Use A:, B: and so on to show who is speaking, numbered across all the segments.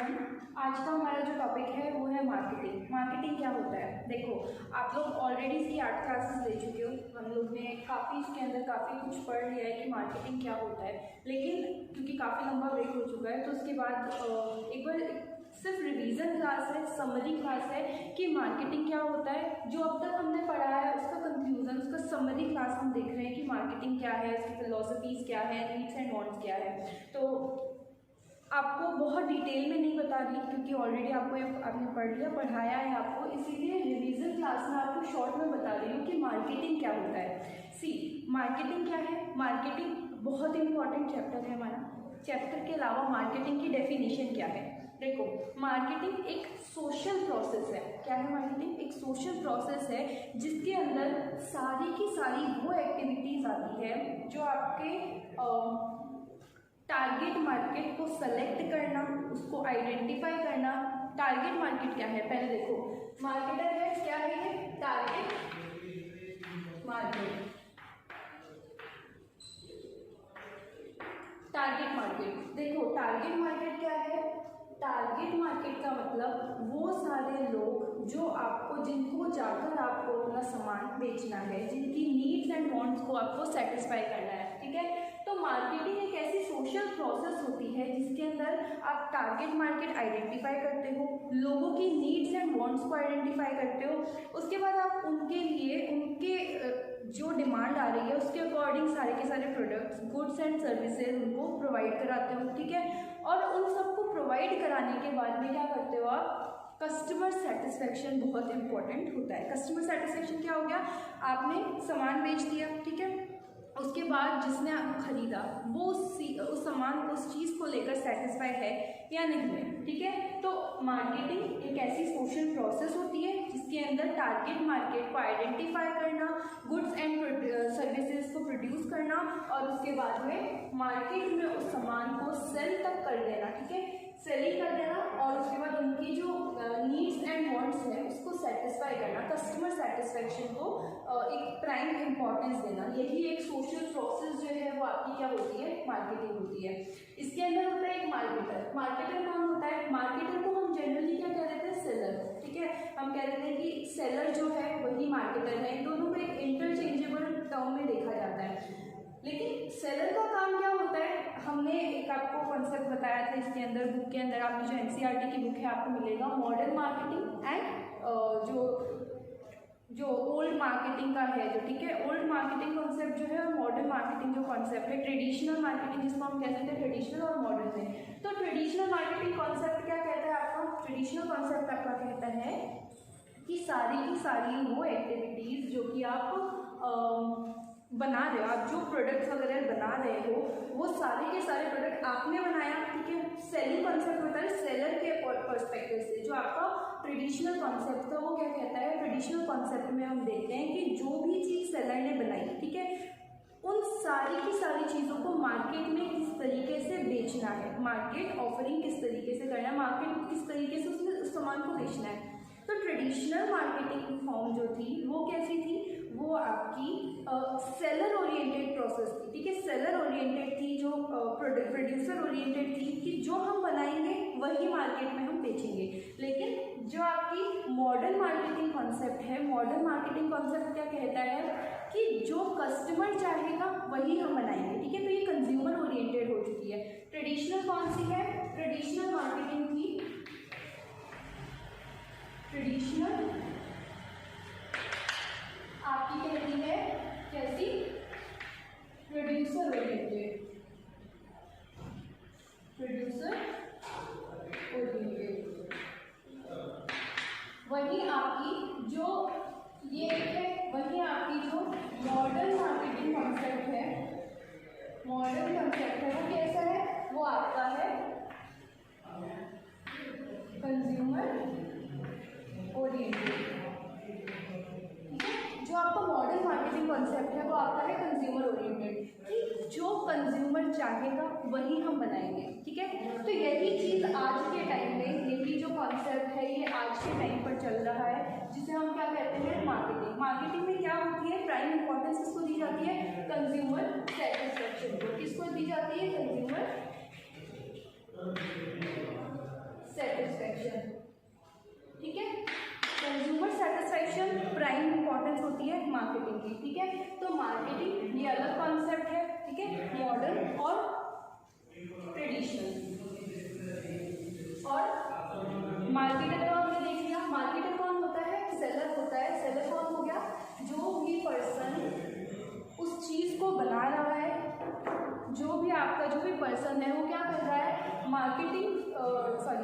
A: Everyone. आज का हमारा जो टॉपिक है वो है मार्केटिंग। मार्केटिंग क्या होता है? देखो, आप लोग ऑलरेडी इसकी 8 क्लासेस ले चुके हो। हम लोग ने काफ़ी इसके अंदर काफ़ी कुछ पढ़ लिया है कि मार्केटिंग क्या होता है, लेकिन क्योंकि काफ़ी लंबा ब्रेक हो चुका है तो उसके बाद एक बार सिर्फ रिवीजन क्लास है, समरी क्लास है कि मार्केटिंग क्या होता है। जो अब तक हमने पढ़ा है उसका कंक्लूजन, उसका समरी क्लास हम देख रहे हैं कि मार्केटिंग क्या है, इसकी फिलॉसफीज़ क्या है, नीड्स एंड वांट्स क्या है। तो आपको बहुत डिटेल में नहीं बता रही क्योंकि ऑलरेडी आपने पढ़ लिया, पढ़ाया है आपको, इसीलिए रिवीजन क्लास में आपको शॉर्ट में बता रही हूँ कि मार्केटिंग क्या होता है। मार्केटिंग क्या है? मार्केटिंग बहुत इंपॉर्टेंट चैप्टर है हमारा। चैप्टर के अलावा मार्केटिंग की डेफिनेशन क्या है? देखो, मार्केटिंग एक सोशल प्रोसेस है। क्या है मार्केटिंग? एक सोशल प्रोसेस है जिसके अंदर सारी की सारी वो एक्टिविटीज़ आती है जो आपके टारगेट मार्केट को सेलेक्ट करना, उसको आइडेंटिफाई करना। टारगेट मार्केट क्या है? पहले देखो, मार्केटर है, क्या है ये? Target market. टारगेट मार्केट, देखो टारगेट मार्केट क्या है? टारगेट मार्केट का मतलब वो सारे लोग जो आपको, जिनको जाकर आपको अपना सामान बेचना है, जिनकी नीड्स एंड वांट्स को आपको सेटिस्फाई करना है। ठीक है, तो मार्केटिंग एक ऐसी सोशल प्रोसेस होती है जिसके अंदर आप टारगेट मार्केट आइडेंटिफाई करते हो, लोगों की नीड्स एंड वांट्स को आइडेंटिफाई करते हो, उसके बाद आप उनके लिए उनके जो डिमांड आ रही है उसके अकॉर्डिंग सारे के सारे प्रोडक्ट्स, गुड्स एंड सर्विसेज उनको प्रोवाइड कराते हो। ठीक है, और उन सबको प्रोवाइड कराने के बाद में क्या करते हो आप? कस्टमर सेटिस्फेक्शन बहुत इंपॉर्टेंट होता है। कस्टमर सेटिस्फेक्शन क्या हो गया? आपने सामान बेच दिया, ठीक है, उसके बाद जिसने आपको खरीदा वो उस सामान को, उस चीज़ को लेकर सेटिस्फाई है या नहीं है। ठीक है, तो मार्केटिंग एक ऐसी सोशल प्रोसेस होती है जिसके अंदर टारगेट मार्केट को आइडेंटिफाई करना, गुड्स एंड सर्विसेज को प्रोड्यूस करना और उसके बाद में मार्केट में उस सामान को सेल तक कर देना। ठीक है, सेलिंग कर देना और उसके बाद उनकी जो नीड्स एंड वांट्स है उसको सेटिस्फाई करना, कस्टमर सेटिस्फेक्शन को एक प्राइम इंपॉर्टेंस देना। यही एक सोशल प्रोसेस जो है वो आपकी क्या होती है? मार्केटिंग होती है। इसके अंदर होता है एक मार्केटर। मार्केटर कौन होता है? मार्केटर को हम जनरली क्या कह देते हैं? सेलर। ठीक है, हम कह देते हैं कि सेलर जो है वही मार्केटर है। इन दोनों को एक इंटरचेंजेबल टर्म में देखा जाता है। लेकिन सेलर का काम क्या होता है? हमने एक आपको कॉन्सेप्ट बताया था इसके अंदर, बुक के अंदर आपकी जो एनसीईआरटी की बुक है आपको मिलेगा, मॉडर्न मार्केटिंग एंड जो ओल्ड मार्केटिंग का है जो, ठीक है, ओल्ड मार्केटिंग कॉन्सेप्ट जो है और मॉडर्न मार्केटिंग जो कॉन्सेप्ट है, ट्रेडिशनल मार्केटिंग जिसको हम कहते हैं, ट्रेडिशनल और मॉडर्न में। तो ट्रेडिशनल मार्केटिंग कॉन्सेप्ट क्या कहता है आपका? ट्रेडिशनल कॉन्सेप्ट आपका कहता है कि सारी की सारी वो एक्टिविटीज़ जो कि आप बना रहे हो, आप जो प्रोडक्ट्स वगैरह बना रहे हो वो सारे के सारे प्रोडक्ट आपने बनाया। ठीक है, सेलिंग कॉन्सेप्ट होता है सेलर के पर्सपेक्टिव से। जो आपका ट्रेडिशनल कॉन्सेप्ट था वो क्या कहता है? ट्रेडिशनल कॉन्सेप्ट में हम देखते हैं कि जो भी चीज़ सेलर ने बनाई, ठीक है, उन सारी की सारी चीज़ों को मार्केट में किस तरीके से बेचना है, मार्केट ऑफरिंग किस तरीके से करना है, मार्केट को किस तरीके से उसमें उस सामान को बेचना है। तो ट्रेडिशनल मार्केटिंग फॉर्म जो थी वो कैसी थी? वो आपकी सेलर ओरिएंटेड प्रोसेस थी। ठीक है, सेलर ओरिएंटेड थी, जो प्रोड्यूसर ओरिएंटेड थी कि जो हम बनाएंगे वही मार्केट में हम बेचेंगे। लेकिन जो आपकी मॉडर्न मार्केटिंग कॉन्सेप्ट है, मॉडर्न मार्केटिंग कॉन्सेप्ट क्या कहता है कि जो कस्टमर चाहेगा वही हम बनाएंगे। ठीक है, तो ये कंज्यूमर ओरिएंटेड हो चुकी है। ट्रेडिशनल कौन सी है? ट्रेडिशनल मार्केटिंग थी, ट्रेडिशनल आपकी कहती है कैसी? Producer oriented, producer oriented. वही आपकी जो ये है, वही आपकी जो मॉडर्न मार्केटिंग कॉन्सेप्ट है, मॉडर्न कॉन्सेप्ट है वो कैसा है? वो आपका है कंज्यूमर ओरिएंटेड। जो आपका मॉडर्न मार्केटिंग कॉन्सेप्ट है वो आपका है कंज्यूमर ओरिएंटेड, कि जो कंज्यूमर चाहेगा वही हम बनाएंगे। ठीक है, तो यही चीज़ आज के टाइम में, यही जो कॉन्सेप्ट है ये आज के टाइम पर चल रहा है, जिसे हम क्या कहते हैं? मार्केटिंग। मार्केटिंग में क्या होती है? प्राइम इंपॉर्टेंस किसको दी जाती है? कंज्यूमर सेटिस्फेक्शन को। किसको दी जाती है? कंज्यूमर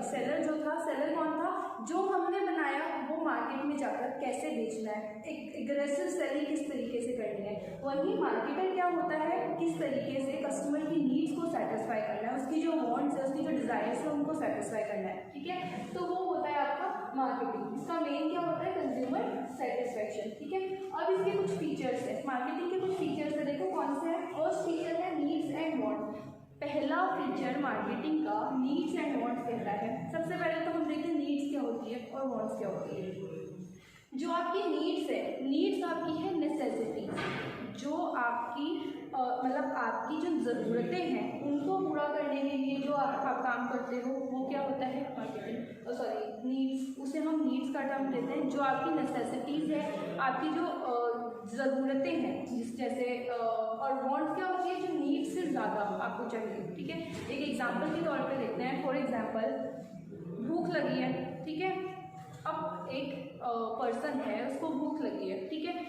A: सेलर जो था, सेलर कौन था? जो हमने बनाया वो मार्केट में जाकर कैसे बेचना है, एक एग्रेसिव सेलिंग किस तरीके से करनी है। वही मार्केटर क्या होता है, किस तरीके से कस्टमर की नीड्स को सेटिस्फाई करना है, उसकी जो वांट्स है, उसकी जो डिजायर्स है, उनको सेटिस्फाई करना है, ठीक है। तो वो होता है आपका मार्केटिंग। इसका मेन क्या होता है, कंज्यूमर सेटिस्फेक्शन, ठीक है। अब इसके कुछ फीचर्स है, मार्केटिंग के कुछ फीचर्स है, देखो कौन से हैं। फर्स्ट फीचर है नीड्स एंड वांट। पहला फीचर मार्केटिंग का नीड्स एंड वांट्स कहता है। सबसे पहले तो हम देखते हैं नीड्स क्या होती है और वांट्स क्या होती है। जो आपकी नीड्स है, नीड्स आपकी है नेसेसिटी, जो आपकी मतलब आपकी जो ज़रूरतें हैं उनको पूरा करने के लिए जो आप काम करते हो वो क्या होता है, मार्केटिंग। नीड्स, उसे हम नीड्स का टर्म देते हैं। जो आपकी नेसेसिटीज़ है, आपकी जो ज़रूरतें हैं, जिस जैसे और वांट्स क्या होती है, जो नीड्स से ज़्यादा आपको चाहिए, ठीक है। एक एग्जांपल के तौर पे देखते हैं। फॉर एग्जांपल भूख लगी है, ठीक है। अब एक पर्सन है, उसको भूख लगी है, ठीक है।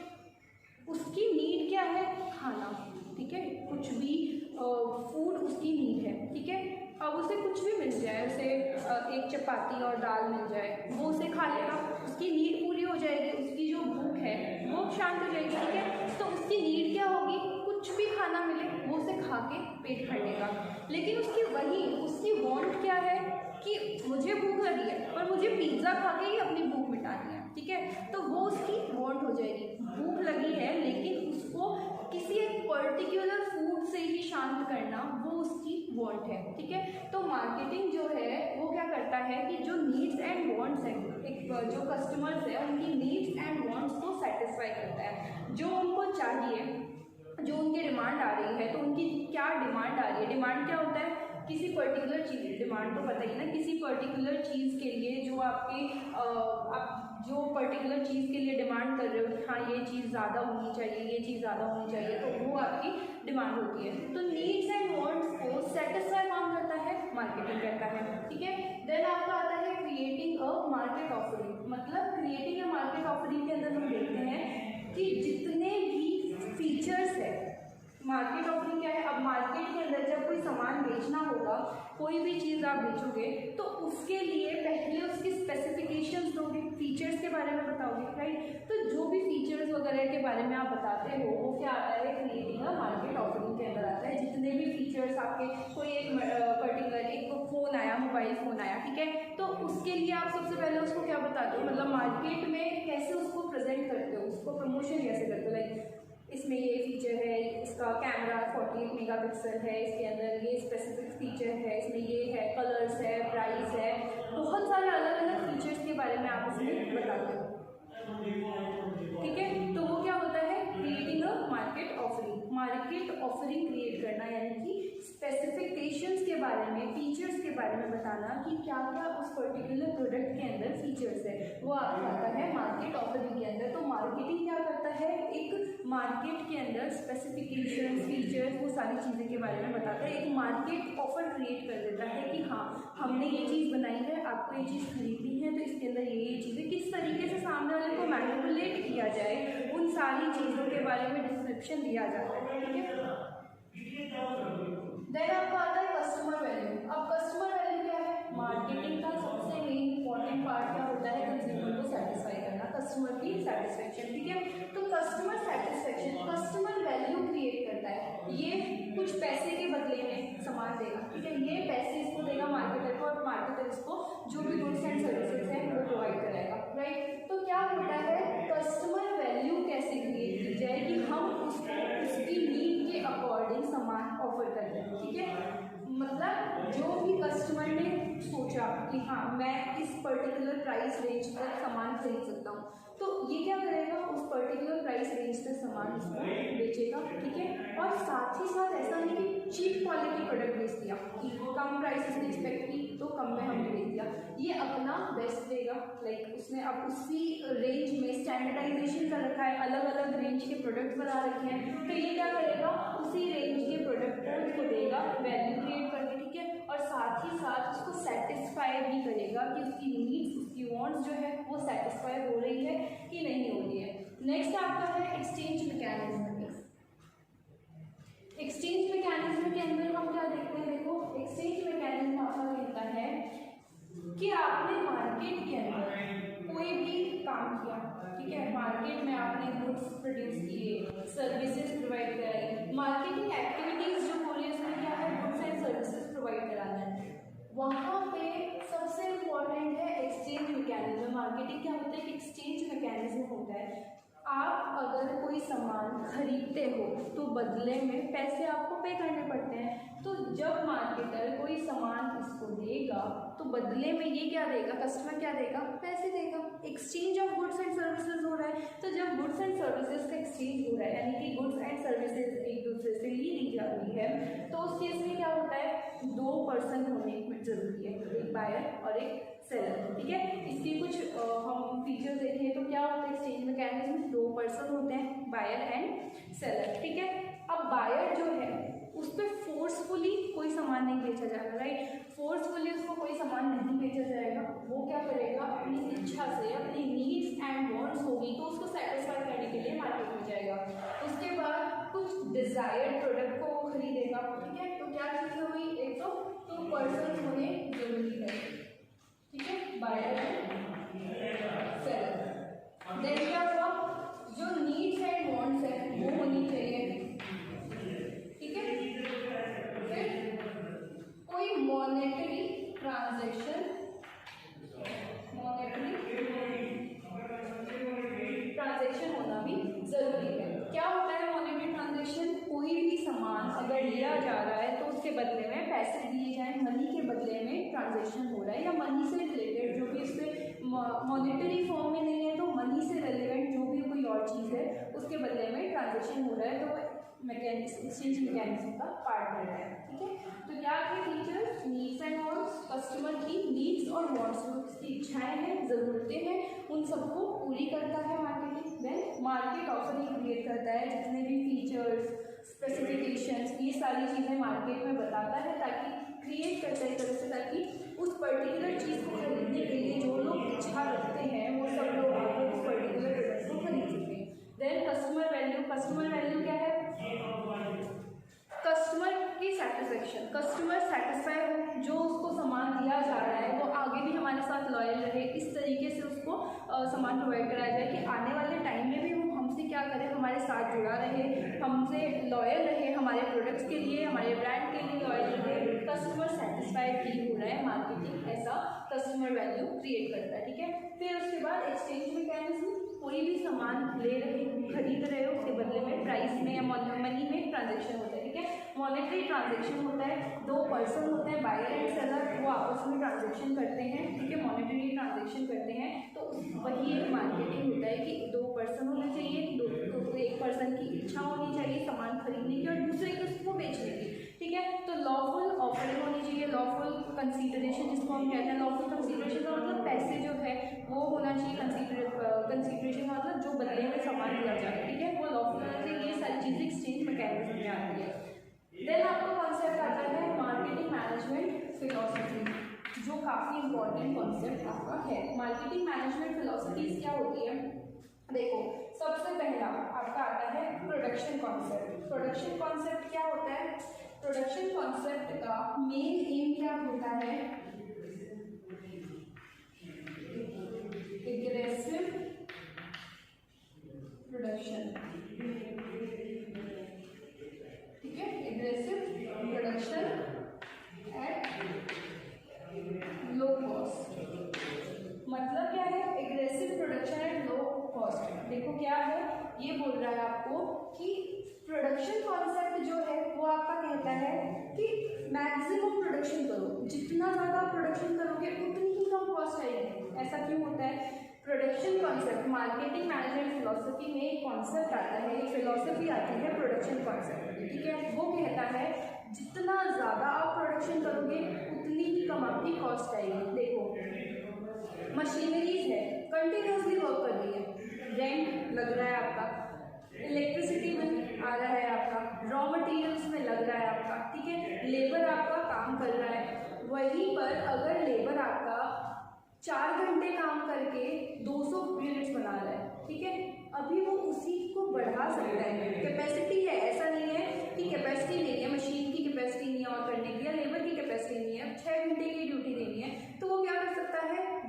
A: उसकी नीड क्या है, खाना, ठीक है। कुछ भी फूड उसकी नीड है, ठीक है। अब उसे कुछ भी मिल जाए, उसे एक चपाती और दाल मिल जाए, वो उसे खा लेगा, उसकी नीड पूरी हो जाएगी, उसकी जो भूख है वो शांत हो जाएगी, ठीक है। तो उसकी नीड क्या होगी, कुछ भी खाना मिले वो उसे खा के पेट भर लेगा। लेकिन उसकी वांट क्या है कि मुझे भूख लगी है पर मुझे पिज्ज़ा खा के ही अपनी भूख मिटानी है, ठीक है। तो वो उसकी वांट हो जाएगी। भूख लगी है लेकिन उसको किसी एक पर्टिकुलर फूड से ही शांत करना, वो उसकी वांट है, ठीक है। तो मार्केटिंग जो है वो क्या करता है कि जो नीड्स एंड वांट्स हैं, एक जो कस्टमर्स है उनकी नीड्स एंड वांट्स को सेटिस्फाई करता है। जो उनको चाहिए, जो उनकी डिमांड आ रही है, तो उनकी क्या डिमांड आ रही है, डिमांड क्या होता है, किसी पर्टिकुलर चीज़, डिमांड तो पता ही ना, किसी पर्टिकुलर चीज़ के लिए जो आपके आप जो पर्टिकुलर चीज़ के लिए डिमांड कर रहे हो कि हाँ ये चीज़ ज़्यादा होनी चाहिए, ये चीज़ ज़्यादा होनी चाहिए, तो वो आपकी डिमांड होती है। तो नीड्स एंड वांट्स को सेटिस्फाई कौन करता है, मार्केटिंग करता है, ठीक है। देन आपका आता है क्रिएटिंग अ मार्केट ऑफरिंग। मतलब क्रिएटिंग अ मार्केट ऑफरिंग के अंदर हम देखते हैं कि जितने भी फीचर्स है, मार्केट ऑफरिंग क्या है, अब मार्केट के अंदर जब कोई सामान बेचना होगा, कोई भी चीज़ आप बेचोगे तो उसके लिए पहले उसकी स्पेसिफिकेशंस दोगे, फीचर्स के बारे में बताओगे, राइट। तो जो भी फीचर्स वगैरह के बारे में आप बताते हो वो क्या आता है, क्रिएटिंग अ मार्केट ऑफरिंग के अंदर आता है। जितने भी फीचर्स आपके, कोई एक पर्टिकुलर एक फ़ोन आया, मोबाइल फ़ोन आया, ठीक है, तो उसके लिए आप सबसे पहले उसको क्या बताते हो, मतलब मार्केट में कैसे उसको प्रेजेंट करते हो, उसको प्रमोशन कैसे करते हो। लाइक इसमें ये फीचर है, इसका कैमरा 48 मेगापिक्सल है, इसके अंदर ये स्पेसिफिक फीचर है, इसमें ये है, कलर्स है, प्राइस है, बहुत सारे अलग अलग फीचर्स के बारे में आप उसमें बताते हो, ठीक है। तो वो क्या होता है, creating a market offering. Market offering create करना यानी कि स्पेसिफिकेशंस के बारे में, फीचर्स के बारे में बताना कि क्या क्या उस पर्टिकुलर प्रोडक्ट के अंदर फीचर्स है, वो आपको आता है मार्केट ऑफरिंग के अंदर। तो मार्केटिंग क्या करता है, एक मार्केट के अंदर स्पेसिफिकेशन, फीचर्स, वो सारी चीज़ें के बारे में बताता है, एक मार्केट ऑफर क्रिएट कर देता है कि हाँ हमने ये चीज़ बनाई है, आपको ये चीज़ खरीदनी है, तो इसके अंदर ये चीज़ें किस तरीके से सामने वाले को मैनिपुलेट किया जाए, उन सारी चीज़ों के बारे में डिस्क्रिप्शन दिया जाता है, ठीक है। देन आपको आता है कस्टमर वैल्यू। अब कस्टमर वैल्यू क्या है, मार्केटिंग का सबसे मेन इंपॉर्टेंट पार्ट क्या होता है, कंज्यूमर को सेटिस्फाई करना, कस्टमर की सेटिस्फेक्शन, ठीक है। तो customer satisfaction, customer value create करता है। ये कुछ पैसे के बदले में सामान देगा, ठीक है, ये पैसे इसको देगा मार्केटर को, और मार्केटर इसको जो भी गुड्स एंड सर्विसेज है वो प्रोवाइड कराएगा, राइट। तो क्या होता है, कस्टमर वैल्यू कैसे क्रिएट की जाए कि हम उसको उसकी नीड के अकॉर्डिंग सामान ऑफर कर दें, ठीक है। मतलब जो भी कस्टमर ने सोचा कि हाँ मैं इस पर्टिकुलर प्राइस रेंज पर सामान खरीद सकता हूँ, तो ये क्या करेगा, उस पर्टिकुलर प्राइस रेंज पे सामान उसको बेचेगा, ठीक है। और साथ ही साथ ऐसा नहीं कि चीप क्वालिटी प्रोडक्ट बेच दिया कि कम प्राइस उसने एक्सपेक्ट की तो कम में हमने बेच दिया, ये अपना बेस्ट देगा। लाइक उसने अब उसी रेंज में स्टैंडर्डाइजेशन कर रखा है, अलग अलग रेंज के प्रोडक्ट बना रखे हैं, तो ये क्या करेगा, उसी रेंज के प्रोडक्ट को उसको देगा वैल्यू क्रिएट करके, ठीक है। और साथ ही साथ उसको सेटिस्फाई भी करेगा कि उसकी नीड्स, उसकी वांट्स जो है वो सेटिस्फाई हो रही है कि नहीं हो रही है। नेक्स्ट आपका है exchange mechanism. Exchange mechanism mechanism के अंदर हम क्या देखते हैं, देखो एक्सचेंज मैकेनिज्म आपका कहता है कि आपने मार्केट के अंदर कोई भी काम किया, ठीक है, मार्केट में आपने गुड्स प्रोड्यूस किए, सर्विसेज प्रोवाइड कराई, मार्केटिंग एक्टिविटीज जो हो रही है उसमें क्या है, गुड्स एंड सर्विसेज प्रोवाइड कराना है, वहाँ पे सबसे इम्पोर्टेंट है एक्सचेंज मैकेनिज्म। मार्केटिंग क्या होता है कि एक्सचेंज मैकेनिज्म होता है। आप अगर कोई सामान खरीदते हो तो बदले में पैसे आपको पे करने पड़ते हैं, तो जब मार्केटर कोई सामान इसको देगा तो बदले में ये क्या देगा, कस्टमर क्या देगा, पैसे देगा। Exchange of goods and services हो रहा है, तो जब गुड्स एंड सर्विसेज का एक्सचेंज हो रहा है यानी कि गुड्स एंड सर्विसेज एक दूसरे से ली जा रही है, तो उस केस में क्या होता है, दो पर्सन होने जरूरी है, एक बायर और एक सेलर, ठीक है। इसके कुछ हम फीचर देखें तो क्या होता है एक्सचेंज मैकेनिज्म, दो पर्सन होते हैं, बायर एंड सेलर, ठीक है। अब बायर जो है उस पर फोर्सफुली कोई सामान नहीं बेचा जाएगा, राइट, फोर्सफुली उसको कोई सामान नहीं बेचा जाएगा, वो क्या करेगा, अपनी इच्छा से, अपनी नीड्स एंड वांट्स होगी तो उसको सेटिस्फाई करने के लिए मार्केट में जाएगा, उसके बाद कुछ डिजायर्ड प्रोडक्ट को वो खरीदेगा, ठीक है। तो क्या चीज़ हुई, एक तो टू पर्सन होने जरूरी है, ठीक है, बायर एंड सेलर। देन क्या हुआ, जो नीड्स एंड वांट्स है वो होनी चाहिए, ठीक है। फिर कोई मॉनेटरी ट्रांजैक्शन होना भी जरूरी है। क्या होता है मॉनेटरी ट्रांजैक्शन, कोई भी सामान अगर लिया जा रहा है तो उसके बदले में पैसे दिए जाए, मनी के बदले में ट्रांजैक्शन हो रहा है, या मनी से रिलेटेड जो भी इससे मॉनेटरी फॉर्म में नहीं है तो मनी से रिलेवेंट जो भी कोई और चीज़ है उसके बदले में ट्रांजैक्शन हो रहा है, तो एक्सचेंज मैकेनिज्म का पार्ट बन रहा है, ठीक है। तो क्या थे features, needs and wants, customer की नीड्स और वांट्स, उसकी इच्छाएं हैं, ज़रूरतें हैं, उन सबको पूरी करता है marketing. Then market offering create करता है, जितने भी फीचर्स, स्पेसिफिकेशंस, ये सारी चीज़ें मार्केट में बताता है, ताकि क्रिएट करता है एक तरह से, ताकि उस पर्टिकुलर चीज़ को खरीदने के लिए जो लोग इच्छा रखते हैं वो सब लोग आगे उस पर्टिकुलर प्रोडक्ट को खरीद सकें। Then customer value, customer value क्या है, कस्टमर की सेटिस्फेक्शन, कस्टमर सेटिस्फाई हो, जो उसको सामान दिया जा रहा है वो आगे भी हमारे साथ लॉयल रहे, इस तरीके से उसको सामान प्रोवाइड कराया जाए कि आने वाले टाइम में भी वो हमसे क्या करे, हमारे साथ जुड़ा रहे, हमसे लॉयल रहे, हमारे प्रोडक्ट्स के लिए, हमारे ब्रांड के लिए लॉयल रहे। कस्टमर सेटिस्फाइड फील हो रहा है, मार्केटिंग ऐसा कस्टमर वैल्यू क्रिएट करता है, ठीक है। फिर उसके बाद एक्सचेंज मैकेनिज्म, कोई भी सामान ले रहे हो, खरीद रहे हो, उसके बदले में प्राइस में या मनी में ट्रांजैक्शन होता है, ठीक है। मॉनेटरी ट्रांजैक्शन होता है, दो पर्सन होते हैं, बायर एंड सेलर, वो आपस में ट्रांजैक्शन करते हैं, ठीक है, मॉनेटरी ट्रांजैक्शन करते हैं, तो वही एक मार्केटिंग होता है कि दो पर्सन होने चाहिए, तो एक पर्सन की इच्छा होनी चाहिए सामान खरीदने की और दूसरे की उसको बेचने की, ठीक है। तो लॉफुल ऑफरिंग होनी चाहिए, लॉफुल कंसीडरेशन जिसको हम कहते हैं, लॉफुल कंसीडरेशन का मतलब पैसे जो है वो होना चाहिए, कंसीडरेशन का मतलब जो बदले में सामान दिया जाए, ठीक है, वो लॉफुल होना चाहिए। ये सारी चीज़ें एक्सचेंज मैकेनिज्म में आती है। देन आपका कॉन्सेप्ट आता है मार्केटिंग मैनेजमेंट फिलॉसफी, जो काफ़ी इंपॉर्टेंट कॉन्सेप्ट आपका है। मार्केटिंग मैनेजमेंट फिलॉसफीज क्या होती है, देखो सबसे पहला आपका आता है प्रोडक्शन कॉन्सेप्ट। प्रोडक्शन कॉन्सेप्ट क्या होता है, प्रोडक्शन कॉन्सेप्ट का मेन एम क्या होता है, एग्रेसिव प्रोडक्शन, ठीक है, aggressive production at low cost. मतलब क्या है aggressive production at low cost, देखो क्या है, ये बोल रहा है आपको कि प्रोडक्शन कॉन्सेप्ट जो है वो आपका कहता है कि मैक्सिमम प्रोडक्शन करो, जितना ज़्यादा प्रोडक्शन करोगे उतनी ही कम कॉस्ट आएगी। ऐसा क्यों होता है, production concept marketing management philosophy में एक कॉन्सेप्ट आता है, एक फिलॉसफी आती है प्रोडक्शन कॉन्सेप्ट, ठीक है। वो कहता है जितना ज़्यादा आप प्रोडक्शन करोगे उतनी ही कम आपकी कॉस्ट आएगी। देखो मशीनरीज है, कंटिन्यूसली वर्क कर रही है, रेंट लग रहा है आपका, इलेक्ट्रिसिटी में आ रहा है आपका, रॉ मटेरियल्स में लग रहा है आपका, ठीक है, लेबर आपका काम कर रहा है। वहीं पर अगर लेबर आपका 4 घंटे काम करके 200 यूनिट्स बना रहा है, ठीक है, अभी वो उसी को बढ़ा सकता है, कैपेसिटी है, ऐसा नहीं है कि कैपेसिटी नहीं है मशीन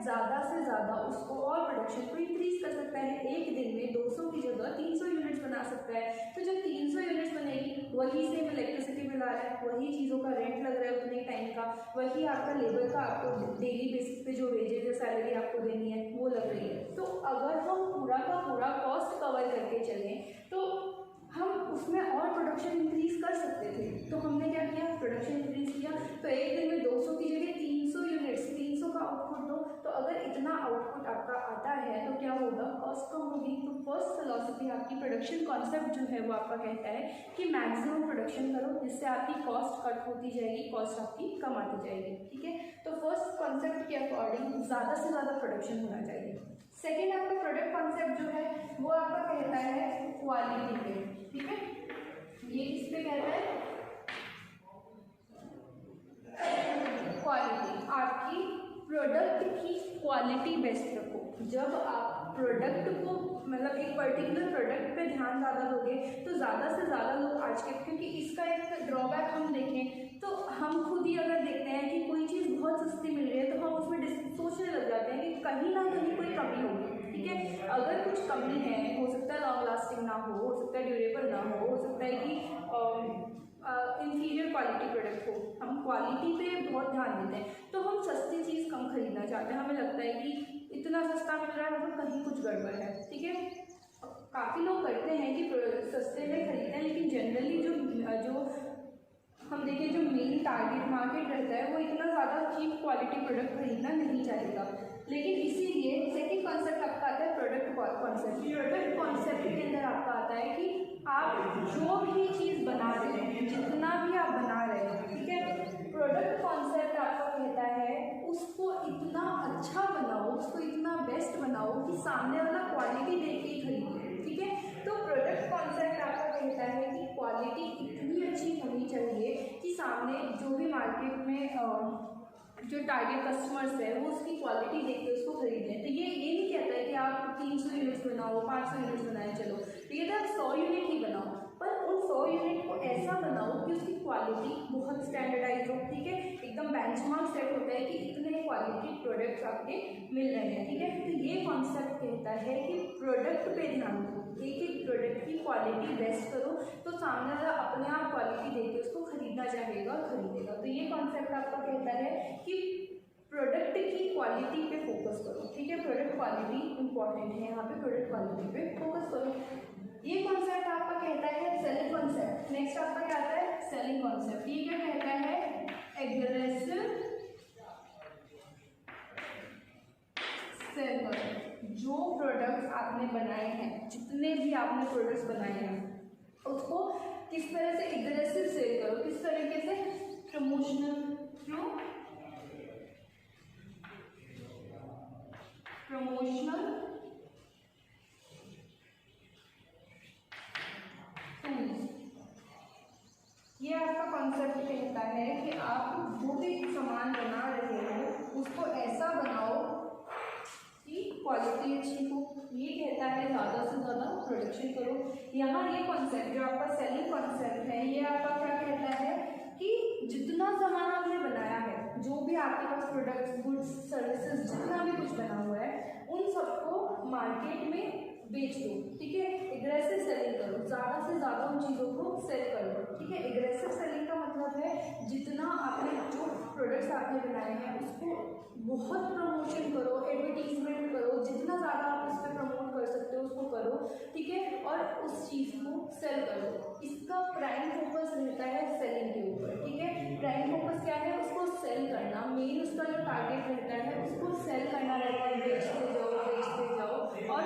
A: ज़्यादा से ज़्यादा उसको और प्रोडक्शन को इंक्रीज कर सकता है। एक दिन में 200 की जगह 300 यूनिट्स बना सकता है। तो जब 300 यूनिट्स बनेगी, वही सेम इलेक्ट्रिसिटी बिल आ रहा है, वही चीज़ों का रेंट लग रहा है उतने टाइम का, वही आपका लेबर का आपको डेली बेसिस पे जो वेजेज या सैलरी आपको देनी है वो लग रही है। तो अगर हम पूरा का पूरा कॉस्ट कवर करके चलें तो हम उसमें और प्रोडक्शन इंक्रीज कर सकते थे। तो हमने क्या किया, प्रोडक्शन इंक्रीज किया। तो एक दिन में 200 की जगह 300 यूनिट्स, 300 का आउटपुट दो। तो अगर इतना आउटपुट आपका आता है तो क्या होगा, कॉस्ट कम होगी। तो फर्स्ट फिलॉसफी आपकी प्रोडक्शन कॉन्सेप्ट जो है वो आपका कहता है कि मैक्सिमम प्रोडक्शन करो, जिससे आपकी कॉस्ट कट होती जाएगी, कॉस्ट आपकी कम आती जाएगी। ठीक है, तो फर्स्ट कॉन्सेप्ट के अकॉर्डिंग ज़्यादा से ज़्यादा प्रोडक्शन होना चाहिए। सेकेंड आपका प्रोडक्ट कॉन्सेप्ट जो है वो आपका कहता है क्वालिटी पे। ठीक है, ये किस पे कहता है, क्वालिटी। आपकी प्रोडक्ट की क्वालिटी बेस्ट रखो। जब आप प्रोडक्ट को मतलब एक पर्टिकुलर प्रोडक्ट पे ध्यान ज़्यादा दोगे तो ज़्यादा से ज़्यादा लोग आज के, क्योंकि इसका एक ड्रॉबैक हम देखें तो हम खुद ही अगर देखते हैं कि कोई चीज़ बहुत सस्ती मिल रही है तो हम उसमें सोचने लग जाते हैं कि कहीं ना कहीं कोई कमी होगी। ठीक है, अगर कुछ कमी है, हो सकता है लॉन्ग लास्टिंग ना हो सकता है ड्यूरेबल ना हो सकता है कि इंफीरियर क्वालिटी प्रोडक्ट हो। हम क्वालिटी पे बहुत ध्यान देते हैं तो हम सस्ती चीज़ कम खरीदना चाहते हैं। हमें लगता है कि इतना सस्ता मिल रहा है मतलब कहीं कुछ गड़बड़ है। ठीक है, काफ़ी लोग करते हैं कि सस्ते में खरीदते हैं, लेकिन जनरली जो हम देखें जो मेन टारगेट मार्केट रहता है वो इतना ज़्यादा चीप क्वालिटी प्रोडक्ट खरीदना नहीं चाहेगा। लेकिन इसीलिए सेकंड कॉन्सेप्ट आपका आता है प्रोडक्ट कॉन्सेप्ट। प्रोडक्ट कॉन्सेप्ट के अंदर आपका आता है कि आप जो भी चीज़ बना रहे हैं, जितना भी आप बना रहे हैं, ठीक है, प्रोडक्ट कॉन्सेप्ट आपका कहता है उसको इतना अच्छा बनाओ, उसको इतना बेस्ट बनाओ कि सामने वाला क्वालिटी देख के ही खरीदे। ठीक है, तो प्रोडक्ट कॉन्सेप्ट आपका कहता है कि क्वालिटी इतनी अच्छी होनी चाहिए कि सामने जो भी मार्केट में जो टारगेट कस्टमर्स है वो उसकी क्वालिटी देख के उसको खरीद लें। तो ये नहीं कहता है कि आप 300 यूनिट्स बनाओ, 500 यूनिट्स बनाए चलो, तो ये तो आप 100 यूनिट ही बनाओ, पर उन 100 यूनिट को ऐसा बनाओ कि उसकी क्वालिटी बहुत स्टैंडर्डाइज हो। ठीक है, एकदम बेंचमार्क सेट होता है कि इतने क्वालिटी प्रोडक्ट्स आपके मिल रहे हैं। ठीक है, तो ये कॉन्सेप्ट कहता है कि प्रोडक्ट पे ध्यान दो, एक एक प्रोडक्ट की क्वालिटी बेस्ट करो तो सामने वाला अपने आप क्वालिटी देख के उसको खरीदना चाहेगा, खरीदेगा। तो ये कॉन्सेप्ट आपका कहता है कि प्रोडक्ट की क्वालिटी पे फोकस करो। ठीक है, प्रोडक्ट क्वालिटी इंपॉर्टेंट है, यहाँ पे प्रोडक्ट क्वालिटी पे फोकस करो। ये कॉन्सेप्ट आपका कहता है सेलिंग कॉन्सेप्ट। नेक्स्ट आपका क्या आता है, सेलिंग कॉन्सेप्ट। ये क्या कहता है, एग्रेसिव सेल करो। जो प्रोडक्ट्स आपने बनाए हैं, जितने भी आपने प्रोडक्ट्स बनाए हैं, उसको किस तरह से एग्रेसिव सेल करो। किस तरीके से, प्रमोशनल थ्रू प्रमोशनल टूल्स। ये आपका कॉन्सेप्ट कहता है कि आप जो भी सामान बना रहे हो उसको ऐसा बनाओ कि क्वालिटी अच्छी हो। ये कहता है ज़्यादा से ज़्यादा प्रोडक्शन करो। यहाँ ये कॉन्सेप्ट जो आपका सेलिंग कॉन्सेप्ट है, ये आपका क्या कहता है कि जितना सामान आपने बनाया है, जो भी आपके पास प्रोडक्ट्स, गुड्स, सर्विसेज, जितना भी कुछ बना हुआ है, उन सबको मार्केट में बेच दो। ठीक है, एग्रेसिव सेलिंग करो, ज़्यादा से ज़्यादा उन चीज़ों को सेल करो। ठीक है, एग्रेसिव सेलिंग का मतलब है जितना आपने जो प्रोडक्ट्स आपने बनाए हैं उसको बहुत प्रमोशन करो, एडवर्टीजमेंट करो, जितना ज़्यादा आप इस पर प्रमोट कर सकते हो उसको करो। ठीक है, और उस चीज़ को सेल करो। इसका प्राइम फोकस रहता है सेलिंग के ऊपर। ठीक है, प्राइम फोकस क्या है, उसको सेल करना, मेन उसका जो टारगेट रहता है उसको सेल करना रहता है। बेचते जाओ और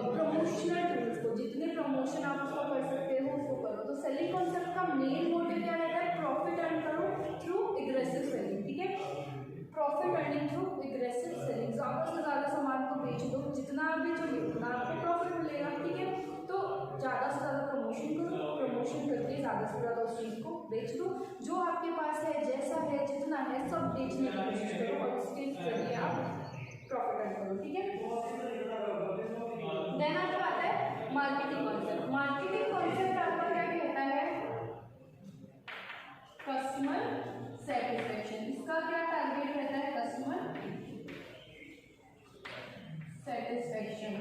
A: प्रमोशनल टूल्स को, जितने प्रमोशन आप उसको कर सकते हो उसको करो। तो सेलिंग कॉन्सेप्ट का मेन मोटिव क्या रहता है, प्रॉफिट अर्न करो थ्रू एग्रेसिव सेलिंग। ठीक है, profit earning through aggressive selling, ज़्यादा से ज़्यादा सामान को बेच दो, जितना भी चाहिए उतना आपको प्रॉफिट मिलेगा। ठीक है, तो ज़्यादा से ज़्यादा प्रमोशन करो, प्रमोशन करके ज़्यादा से ज़्यादा उस चीज़ को बेच दो। जो आपके पास है, जैसा है, जितना है, सब बेचने की कोशिश करो और उसके जरिए आप प्रॉफिट अर्न करो। ठीक है, देन आपका आता है मार्केटिंग कॉन्सेप्ट। मार्केटिंग कॉन्सेप्ट आपका क्या कहता है, कस्टमर सेटिस्फेक्शन। इसका क्या टारगेट रहता है, कस्टमर सेटिस्फेक्शन।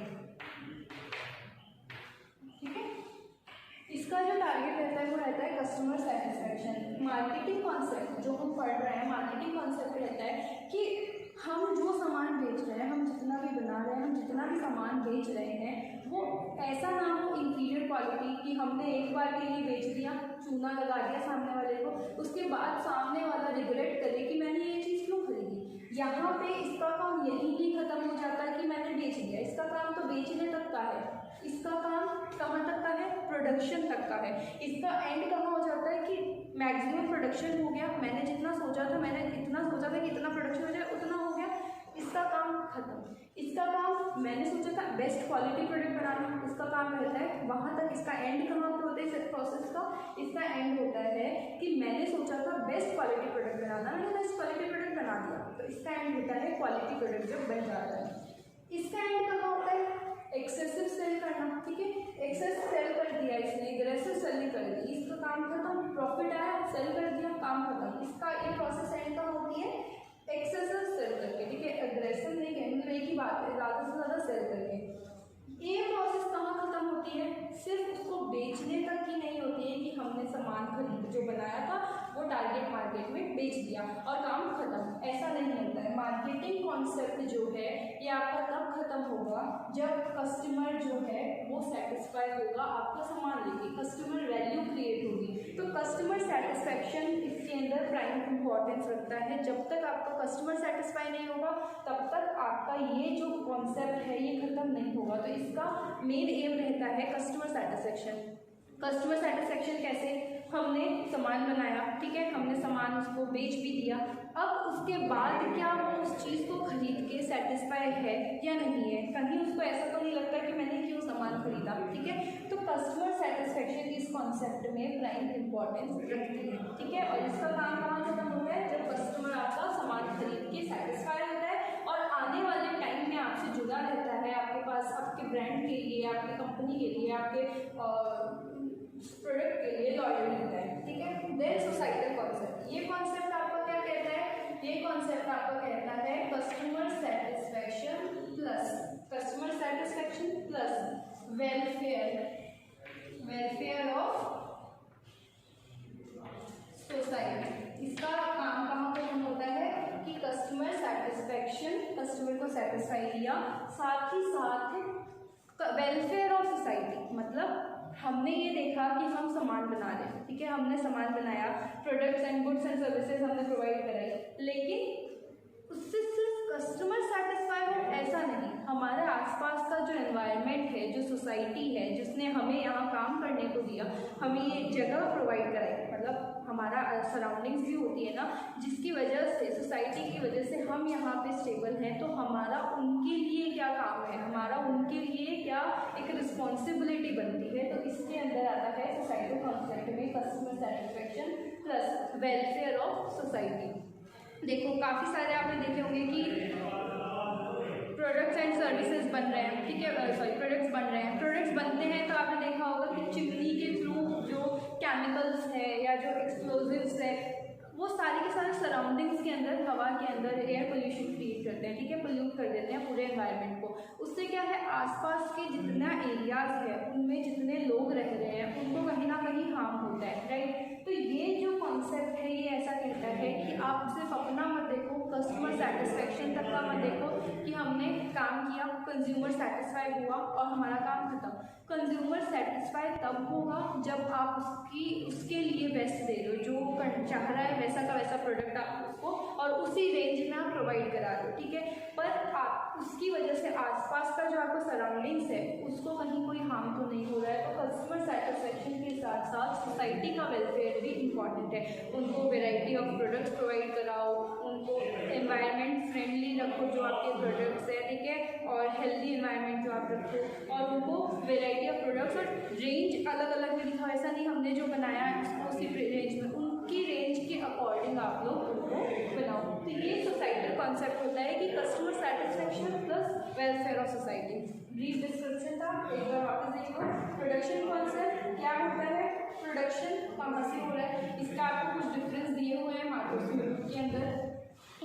A: ठीक है, इसका जो टारगेट रहता है वो रहता है कस्टमर सेटिस्फेक्शन। मार्केटिंग कॉन्सेप्ट जो हम पढ़ रहे हैं, मार्केटिंग कॉन्सेप्ट रहता है कि हम जो सामान बेच रहे हैं, हम जितना भी बना रहे हैं, हम जितना भी सामान बेच रहे हैं, वो ऐसा ना हो इंफीरियर क्वालिटी कि हमने एक बार के लिए बेच दिया, चूना लगा दिया सामने वाले को, उसके बाद सामने वाला रिग्रेट करे कि मैंने ये चीज़ क्यों खरीदी। यहाँ पे इसका काम यहीं भी खत्म हो जाता है कि मैंने बेच दिया। इसका काम तो बेचने तक का है, इसका काम कहाँ तक का है, प्रोडक्शन तक का है। इसका एंड कहाँ हो जाता है कि मैक्सिमम प्रोडक्शन हो गया, मैंने जितना सोचा था, मैंने इतना सोचा था कि इतना प्रोडक्शन हो जाए, उतना हो गया, इसका काम खत्म। इसका काम मैंने सोचा था बेस्ट क्वालिटी प्रोडक्ट बनाना, इसका काम रहता है वहाँ तक। इसका एंड कहाँ पे होता है इस प्रोसेस का, इसका एंड होता है कि मैंने सोचा था बेस्ट क्वालिटी प्रोडक्ट बनाना, मैंने बेस्ट क्वालिटी प्रोडक्ट बना दिया, तो इसका एंड होता है क्वालिटी प्रोडक्ट जब बन जाता है। इसका एंड कहाँ होता है, एक्सेसिव सेल करना। ठीक है, एक्सेस सेल कर दिया इसने, एग्रेसिव सेलिंग कर दी, इसका काम खत्म, प्रॉफिट आया, सेल कर दिया, काम खत्म। इसका ये प्रोसेस एंड कहाँ होती है, एक्सेसिव सेल करके। ठीक है, एग्रेसिव नहीं कहेंगे, एक ही बात है, ज़्यादा से ज़्यादा सेल करके। ये प्रोसेस कहाँ खत्म होती है, सिर्फ उसको बेचने तक की नहीं होती है कि हमने सामान खरीद जो बनाया था वो टारगेट मार्केट में बेच दिया और काम खत्म, ऐसा नहीं होता है। मार्केटिंग कॉन्सेप्ट जो है ये आपका तब खत्म होगा जब कस्टमर जो है वो सेटिस्फाई होगा आपका सामान लेके, कस्टमर वैल्यू क्रिएट होगी। तो कस्टमर सेटिस्फेक्शन इसके अंदर प्राइम इंपॉर्टेंस रखता है। जब तक आपका कस्टमर सेटिस्फाई नहीं होगा तब तक आपका ये जो कॉन्सेप्ट है ये खत्म नहीं होगा। तो इसका मेन एम रहता है कस्टमर सेटिस्फेक्शन। कस्टमर सेटिस्फेक्शन कैसे, हमने सामान बनाया, ठीक है, हमने सामान उसको बेच भी दिया, अब उसके बाद क्या वो उस चीज़ को खरीद के सेटिस्फाई है या नहीं है, कहीं उसको ऐसा तो नहीं लगता कि मैंने क्यों सामान खरीदा। ठीक है, तो कस्टमर सेटिस्फेक्शन इस कॉन्सेप्ट में प्राइम इंपॉर्टेंस रखती है। ठीक है, और इसका काम कहाँ खत्म होता है, जब कस्टमर आपका सामान खरीद के सेटिस्फाई होता है और आने वाले टाइम में आपसे जुड़ा रहता है, आपके पास आपके ब्रांड के लिए, आपकी कंपनी के लिए, आपके प्रोडक्ट के लिए लॉयल रहता है। ठीक है, देन सोसाइटल कॉन्सेप्ट, ये कॉन्सेप्ट आपका क्या कहता है, ये कॉन्सेप्ट आपका कहता है customer satisfaction plus welfare of society. इसका काम कहाँ पर होता है कि कस्टमर सेटिस्फेक्शन, कस्टमर को सेटिस्फाई किया, साथ ही साथ वेलफेयर ऑफ सोसाइटी, मतलब हमने ये देखा कि हम सामान बना रहे हैं, ठीक है, हमने सामान बनाया, products and goods and services हमने प्रोवाइड कराई, लेकिन उससे सिर्फ कस्टमर सेटिस्फाई हो ऐसा नहीं, हमारे आसपास का जो एनवायरनमेंट है, जो सोसाइटी है, जिसने हमें यहाँ काम करने को दिया, हमें ये जगह प्रोवाइड कराई, मतलब हमारा सराउंडिंग्स भी होती है ना, जिसकी वजह से, सोसाइटी की वजह से हम यहाँ पे स्टेबल हैं, तो हमारा उनके लिए क्या काम है, हमारा उनके लिए क्या एक रिस्पॉन्सिबिलिटी बनती है। तो इसके अंदर आता है सोसाइटल कॉन्सेप्ट में customer satisfaction plus welfare of society. देखो काफ़ी सारे आपने देखे होंगे कि प्रोडक्ट्स एंड सर्विसेज बन रहे हैं, ठीक है, प्रोडक्ट्स बन रहे हैं, प्रोडक्ट्स बनते हैं तो आपने देखा होगा कि चिमनी के थ्रू जो केमिकल्स है या जो एक्सप्लोजिव्स है वो सारे के सारे सराउंडिंग्स के अंदर, हवा के अंदर एयर पोल्यूशन क्रिएट करते हैं, ठीक है, पोल्यूट कर देते हैं पूरे एनवायरनमेंट को। उससे क्या है, आसपास के जितना एरियाज है उनमें जितने लोग रह रहे हैं उनको कहीं ना कहीं हार्म होता है, राइट। तो ये जो कॉन्सेप्ट है ये ऐसा कहता है कि आप सिर्फ अपना मत देखो, कस्टमर सेटिस्फेक्शन तक का मत देखो कि हमने काम किया, कंज्यूमर सेटिस्फाई हुआ और हमारा काम खत्म। कंज्यूमर सेटिस्फाई तब होगा जब आप उसके लिए बेस्ट दे दो, जो चाह रहा है वैसा का वैसा प्रोडक्ट आप उसको और उसी रेंज में आप प्रोवाइड करा दो, ठीक है। पर आप उसकी वजह से आसपास का जो आपका सराउंडिंग्स है उसको कहीं कोई हार्म तो नहीं हो रहा है। तो कस्टमर सेटिस्फेक्शन के साथ साथ सोसाइटी का वेलफेयर भी इम्पॉर्टेंट है। उनको वेराइटी ऑफ प्रोडक्ट्स प्रोवाइड कराओ, उनको एनवायरनमेंट फ्रेंडली रखो जो आपके प्रोडक्ट्स है, ठीक है, और हेल्दी एनवायरनमेंट जो आप रखो, और उनको वेराइटी ऑफ प्रोडक्ट्स और रेंज अलग अलग में दिखाओ। ऐसा नहीं हमने जो बनाया है उसको उसी रेंज में, उनकी रेंज के अकॉर्डिंग आप लोग उनको बनाओ। तो ये सोसाइटल कॉन्सेप्ट होता है कि customer satisfaction plus welfare of society. Brief description था, एक बार वापस देखो। प्रोडक्शन कॉन्सेप्ट क्या होता है, प्रोडक्शन कहाँ से हो रहा है, इसका आपको कुछ डिफरेंस दिए हुए हैं मार्केट के अंदर,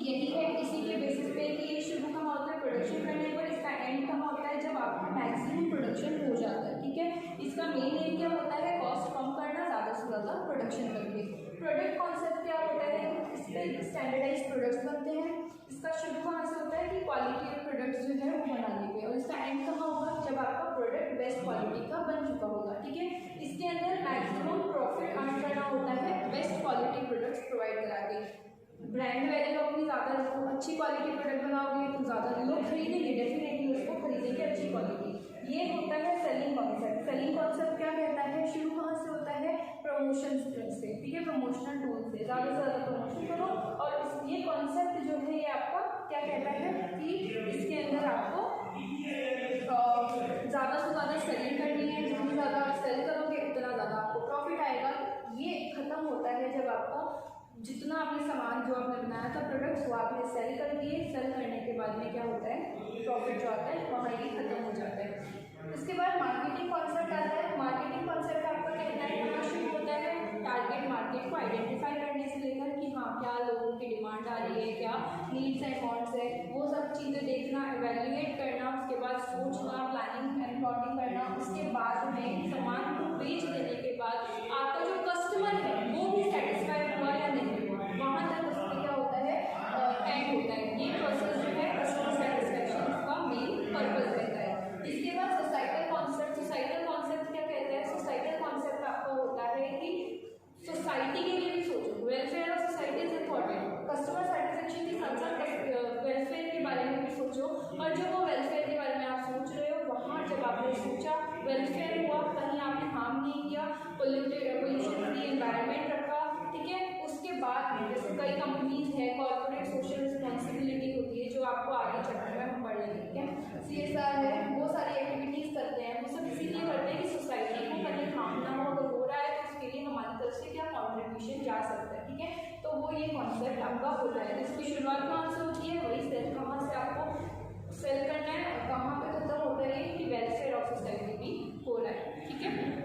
A: यही है, इसी के बेसिस पे कि ये शुरू कहाँ होता है प्रोडक्शन करने पर, इसका एंड कहाँ आपका मैक्सिमम प्रोडक्शन हो जाता है, ठीक है। इसका मेन एम क्या होता है, कॉस्ट कम करना, ज़्यादा से ज़्यादा प्रोडक्शन करके। प्रोडक्ट कॉन्सेप्ट क्या होता है, इसमें स्टैंडर्डाइज प्रोडक्ट्स बनते हैं। इसका शुरू कहाँ से होता है कि क्वालिटी ऑफ प्रोडक्ट्स जो है वो बनाने के, और इसका एंड कहाँ होगा, जब आपका प्रोडक्ट बेस्ट क्वालिटी का बन चुका होगा, ठीक है। इसके अंदर मैक्सिमम प्रॉफिट अर्न करना होता है बेस्ट क्वालिटी प्रोडक्ट्स प्रोवाइड करा के। ब्रांड वैल्यू अपनी ज़्यादा रखो, अच्छी क्वालिटी प्रोडक्ट बनाओगे तो ज़्यादा लोग खरीदेंगे, डेफिनेटली उसको खरीदेंगे अच्छी क्वालिटी। ये होता है सेलिंग कॉन्सेप्ट। सेलिंग कॉन्सेप्ट क्या कहता है, शुरू कहाँ से होता है, प्रमोशन से, ठीक है, प्रमोशनल टूल से ज़्यादा से ज़्यादा प्रमोशन करो। और ये कॉन्सेप्ट जो है ये आपका क्या कहता है कि इसके अंदर आपको ज़्यादा से ज़्यादा सेलिंग करनी है, जितनी ज़्यादा आप सेल करोगे उतना ज़्यादा आपको प्रॉफिट आएगा। ये खत्म होता है जब आपका जितना आपने सामान जो आपने बनाया था प्रोडक्ट्स वो आपने सेल कर दिए, सेल करने के बाद में क्या होता है, प्रॉफिट जो आता है वहाँ ये खत्म हो जाता है। उसके बाद मार्केटिंग कॉन्सेप्ट आता है। मार्केटिंग कॉन्सेप्ट आपका कहना है कहाँ शुरू होता है, टारगेट मार्केट को आइडेंटिफाई करने से लेकर कि हाँ क्या लोगों की डिमांड आ रही है, क्या नीड्स एंड वांट्स है, वो सब चीज़ें देखना, एवेल्युएट करना, उसके बाद सोचना, प्लानिंग एंड प्लॉटिंग करना। उसके बाद में सामान को बेच देने के बाद आपका जो कस्टमर है वो भी सेटिस्फाइड हुआ या नहीं हुआ, वहाँ तक उसमें क्या होता है, एंड होता है। ये प्रोसेस जो है कस्टमर सेटिस्फेक्शन का मेन पर्पज रहता है। इसके बाद सोसाइटल कॉन्सेप्ट। सोसाइटल कॉन्सेप्ट क्या कहते हैं, सोसाइटल कॉन्सेप्ट आपको होता है कि सोसाइटी के लिए भी सोचो, welfare of society is important. Customer satisfaction के साथ साथ वेलफेयर के बारे में भी सोचो, और जो वो वेलफेयर के बारे में आप सोच रहे हो वहाँ जब आपने सोचा वेलफेयर हुआ, कहीं आपने हार्म नहीं किया, पोल्यूशन फ्री एनवायरनमेंट रखा, ठीक है। उसके बाद जैसे कई कंपनीज है, कॉर्पोरेट सोशल रिस्पॉन्सिबिलिटी होती है जो आपको आगे चैप्टर में हम पढ़ लेंगे, ठीक है। CSR है, वो सारी एक्टिविटीज़ करते हैं, वो सब इसीलिए करते हैं कि सोसाइटी को कहीं हार्म ना हो, अगर हो रहा है तो उसके लिए हमारी तरफ से क्या कॉन्ट्रीब्यूशन जा सकता है, ठीक है। तो वो ये कॉन्सेप्ट आपका होता है। इसकी शुरुआत कहाँ से होती है, वही सेल कहाँ से आपको सेल करना है और कहाँ पे खत्म होता है कि वेलफेयर ऑफ सोसाइटी भी हो रहा है, ठीक है।